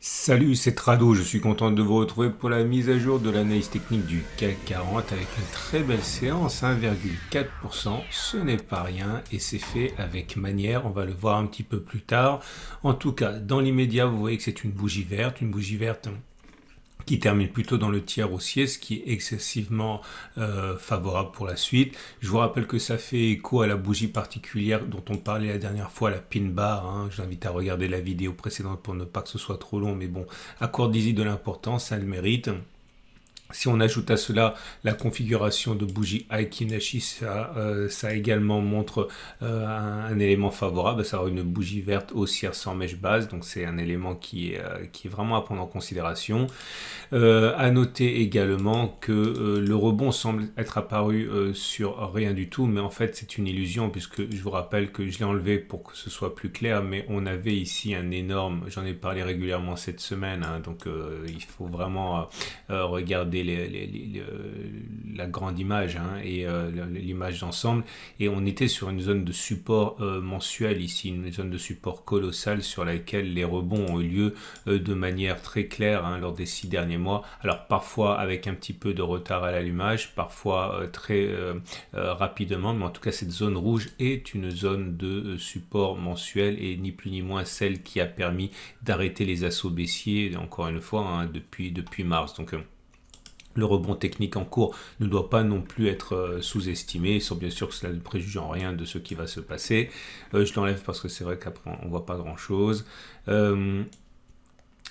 Salut, c'est Trado, je suis content de vous retrouver pour la mise à jour de l'analyse technique du CAC 40 avec une très belle séance, 1,4%, ce n'est pas rien et c'est fait avec manière, on va le voir un petit peu plus tard. En tout cas, dans l'immédiat, vous voyez que c'est une bougie verte qui termine plutôt dans le tiers haussier, ce qui est excessivement favorable pour la suite. Je vous rappelle que ça fait écho à la bougie particulière dont on parlait la dernière fois, la pin bar. Je vous invite à regarder la vidéo précédente pour ne pas que ce soit trop long, mais bon, accordez-y de l'importance, ça le mérite. Si on ajoute à cela la configuration de bougie Aiki-Nashi, ça également montre un élément favorable, ça une bougie verte haussière sans mèche basse, donc c'est un élément qui est vraiment à prendre en considération. À noter également que le rebond semble être apparu sur rien du tout, mais en fait c'est une illusion puisque je vous rappelle que je l'ai enlevé pour que ce soit plus clair, mais on avait ici un énorme, j'en ai parlé régulièrement cette semaine, donc il faut vraiment regarder la grande image et l'image d'ensemble, et on était sur une zone de support mensuel ici, une zone de support colossale sur laquelle les rebonds ont eu lieu de manière très claire lors des 6 derniers mois. Alors parfois avec un petit peu de retard à l'allumage, parfois très rapidement, mais en tout cas cette zone rouge est une zone de support mensuel et ni plus ni moins celle qui a permis d'arrêter les assauts baissiers, encore une fois, depuis mars. Donc le rebond technique en cours ne doit pas non plus être sous-estimé, sans bien sûr que cela ne préjuge en rien de ce qui va se passer. Je l'enlève parce que c'est vrai qu'après on ne voit pas grand-chose.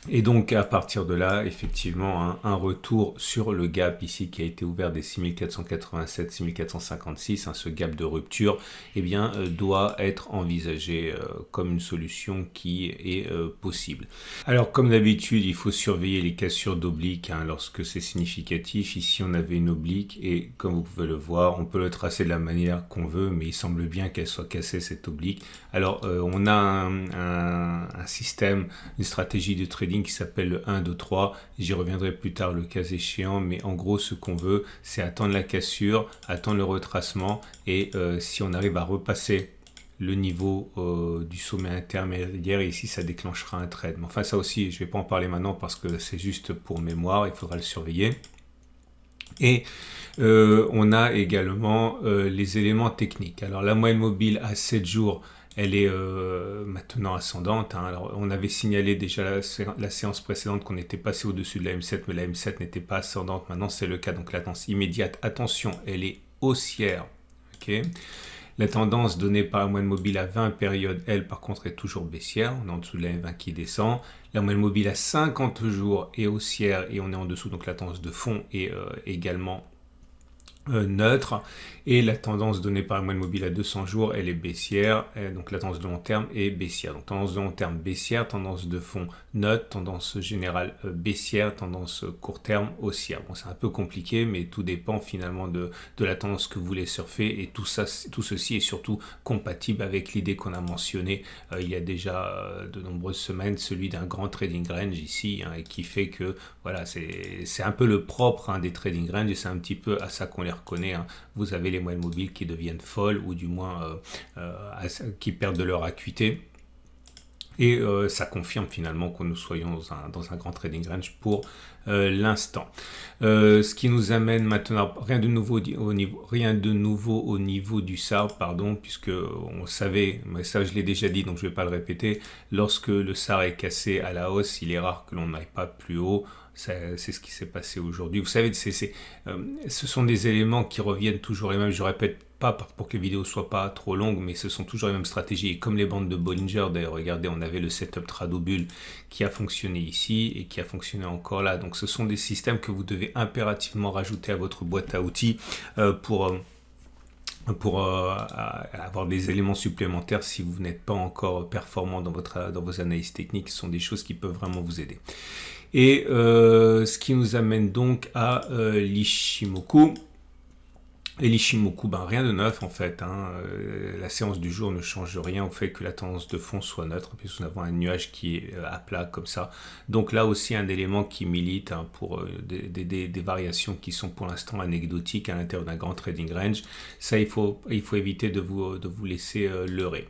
Et donc à partir de là, effectivement, un retour sur le gap ici qui a été ouvert des 6487, 6456, ce gap de rupture, doit être envisagé comme une solution qui est possible. Alors comme d'habitude, il faut surveiller les cassures d'obliques lorsque c'est significatif. Ici on avait une oblique et comme vous pouvez le voir, on peut le tracer de la manière qu'on veut, mais il semble bien qu'elle soit cassée cette oblique. Alors on a un système, une stratégie de trading qui s'appelle le 1, 2, 3. J'y reviendrai plus tard le cas échéant, mais en gros ce qu'on veut c'est attendre la cassure, attendre le retracement et si on arrive à repasser le niveau du sommet intermédiaire, ici ça déclenchera un trade. Mais enfin ça aussi je ne vais pas en parler maintenant parce que c'est juste pour mémoire, il faudra le surveiller. Et on a également les éléments techniques. Alors la moyenne mobile à 7 jours, elle est maintenant ascendante. Alors, on avait signalé déjà la séance précédente qu'on était passé au-dessus de la M7, mais la M7 n'était pas ascendante. Maintenant, c'est le cas. Donc, la tendance immédiate, attention, elle est haussière. Okay. La tendance donnée par la moyenne mobile à 20 périodes, elle, par contre, est toujours baissière. On est en dessous de la M20 qui descend. La moyenne mobile à 50 jours est haussière et on est en dessous. Donc, la tendance de fond est également neutre, et la tendance donnée par la moyenne mobile à 200 jours elle est baissière, donc la tendance de long terme est baissière. Donc tendance de long terme baissière, tendance de fond neutre, tendance générale baissière, tendance court terme haussière. Bon, c'est un peu compliqué, mais tout dépend finalement de la tendance que vous voulez surfer, et tout ceci est surtout compatible avec l'idée qu'on a mentionnée il y a déjà de nombreuses semaines, celui d'un grand trading range ici, et qui fait que voilà, c'est un peu le propre des trading range, et c'est un petit peu à ça qu'on les reconnaît. Vous avez les moyennes mobiles qui deviennent folles, ou du moins qui perdent de leur acuité. Et ça confirme finalement que nous soyons dans un grand trading range pour l'instant. Ce qui nous amène maintenant, rien de nouveau au niveau du SAR, puisque on savait, mais ça je l'ai déjà dit donc je ne vais pas le répéter, lorsque le SAR est cassé à la hausse, il est rare que l'on n'aille pas plus haut. C'est ce qui s'est passé aujourd'hui. Vous savez, ce sont des éléments qui reviennent toujours les mêmes. Je répète pas pour que les vidéos soient pas trop longues, mais ce sont toujours les mêmes stratégies. Et comme les bandes de Bollinger, d'ailleurs, regardez, on avait le setup Tradobull qui a fonctionné ici et qui a fonctionné encore là. Donc ce sont des systèmes que vous devez impérativement rajouter à votre boîte à outils pour avoir des éléments supplémentaires si vous n'êtes pas encore performant dans vos analyses techniques. Ce sont des choses qui peuvent vraiment vous aider. Et ce qui nous amène donc à l'Ichimoku. Et l'Ichimoku, rien de neuf en fait. La séance du jour ne change rien au fait que la tendance de fond soit neutre, puisque nous avons un nuage qui est à plat comme ça. Donc là aussi un élément qui milite pour des variations qui sont pour l'instant anecdotiques à l'intérieur d'un grand trading range. Ça, il faut éviter de vous laisser leurrer.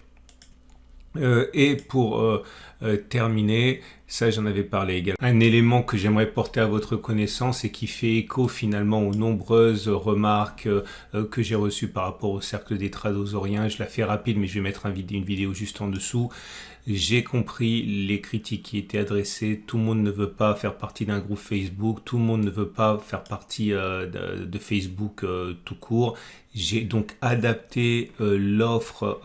Et pour terminer, Ça, j'en avais parlé également. Un élément que j'aimerais porter à votre connaissance et qui fait écho finalement aux nombreuses remarques que j'ai reçues par rapport au cercle des Tradosauriens. Je la fais rapide, mais je vais mettre une vidéo juste en dessous. J'ai compris les critiques qui étaient adressées. Tout le monde ne veut pas faire partie d'un groupe Facebook. Tout le monde ne veut pas faire partie de Facebook tout court. J'ai donc adapté l'offre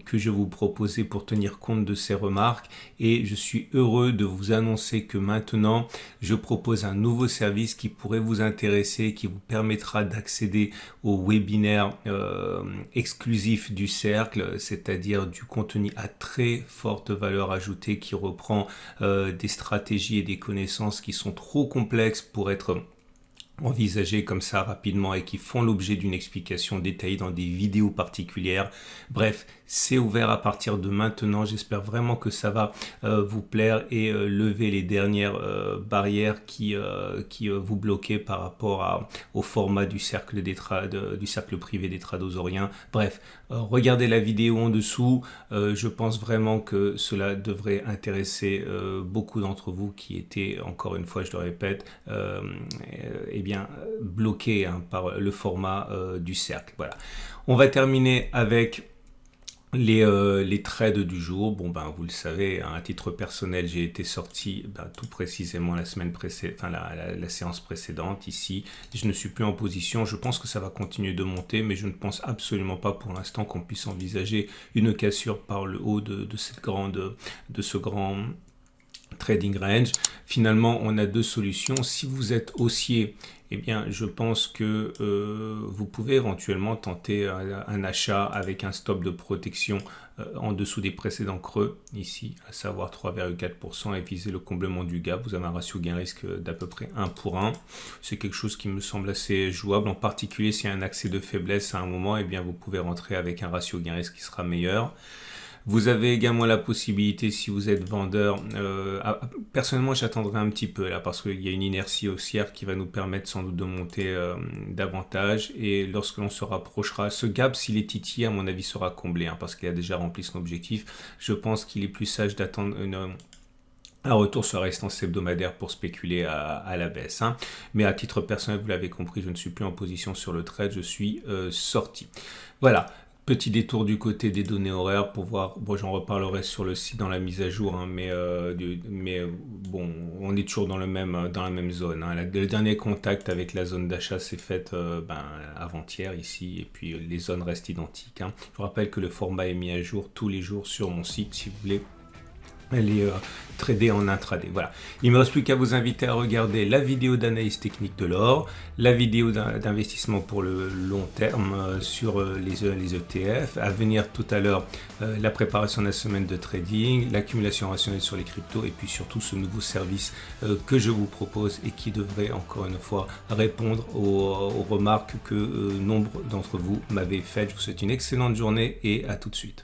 que je vous proposais pour tenir compte de ces remarques et je suis heureux de vous annoncer que maintenant je propose un nouveau service qui pourrait vous intéresser, qui vous permettra d'accéder au webinaire exclusif du cercle, c'est-à-dire du contenu à très forte valeur ajoutée qui reprend des stratégies et des connaissances qui sont trop complexes pour être envisagées comme ça rapidement et qui font l'objet d'une explication détaillée dans des vidéos particulières. Bref, c'est ouvert à partir de maintenant. J'espère vraiment que ça va vous plaire et lever les dernières barrières qui vous bloquaient par rapport au format du cercle, du cercle privé des Tradosauriens. Bref, regardez la vidéo en dessous. Je pense vraiment que cela devrait intéresser beaucoup d'entre vous qui étaient, encore une fois, je le répète, bloqué par le format du cercle. Voilà. On va terminer avec les trades du jour. Bon, vous le savez, à titre personnel, j'ai été sorti tout précisément la semaine précédente, la séance précédente ici. Je ne suis plus en position. Je pense que ça va continuer de monter, mais je ne pense absolument pas pour l'instant qu'on puisse envisager une cassure par le haut de ce grand trading range. Finalement, on a deux solutions. Si vous êtes haussier, eh bien, je pense que vous pouvez éventuellement tenter un achat avec un stop de protection en dessous des précédents creux, ici, à savoir 3,4% et viser le comblement du gap. Vous avez un ratio gain-risque d'à peu près 1 pour 1. C'est quelque chose qui me semble assez jouable, en particulier s'il y a un accès de faiblesse à un moment, eh bien, vous pouvez rentrer avec un ratio gain-risque qui sera meilleur. Vous avez également la possibilité, si vous êtes vendeur, personnellement j'attendrai un petit peu là parce qu'il y a une inertie haussière qui va nous permettre sans doute de monter davantage et lorsque l'on se rapprochera, ce gap s'il est titillé à mon avis sera comblé parce qu'il a déjà rempli son objectif. Je pense qu'il est plus sage d'attendre un retour sur la résistance hebdomadaire pour spéculer à la baisse. Mais à titre personnel, vous l'avez compris, je ne suis plus en position sur le trade, je suis sorti. Voilà. Petit détour du côté des données horaires pour voir, bon, j'en reparlerai sur le site dans la mise à jour, mais bon, on est toujours dans la même zone. Le dernier contact avec la zone d'achat s'est fait avant-hier ici, et puis les zones restent identiques. Je vous rappelle que le format est mis à jour tous les jours sur mon site si vous voulez les trader en intraday. Voilà. Il ne me reste plus qu'à vous inviter à regarder la vidéo d'analyse technique de l'or, la vidéo d'investissement pour le long terme sur les ETF, à venir tout à l'heure la préparation de la semaine de trading, l'accumulation rationnelle sur les cryptos et puis surtout ce nouveau service que je vous propose et qui devrait encore une fois répondre aux remarques que nombre d'entre vous m'avaient faites. Je vous souhaite une excellente journée et à tout de suite.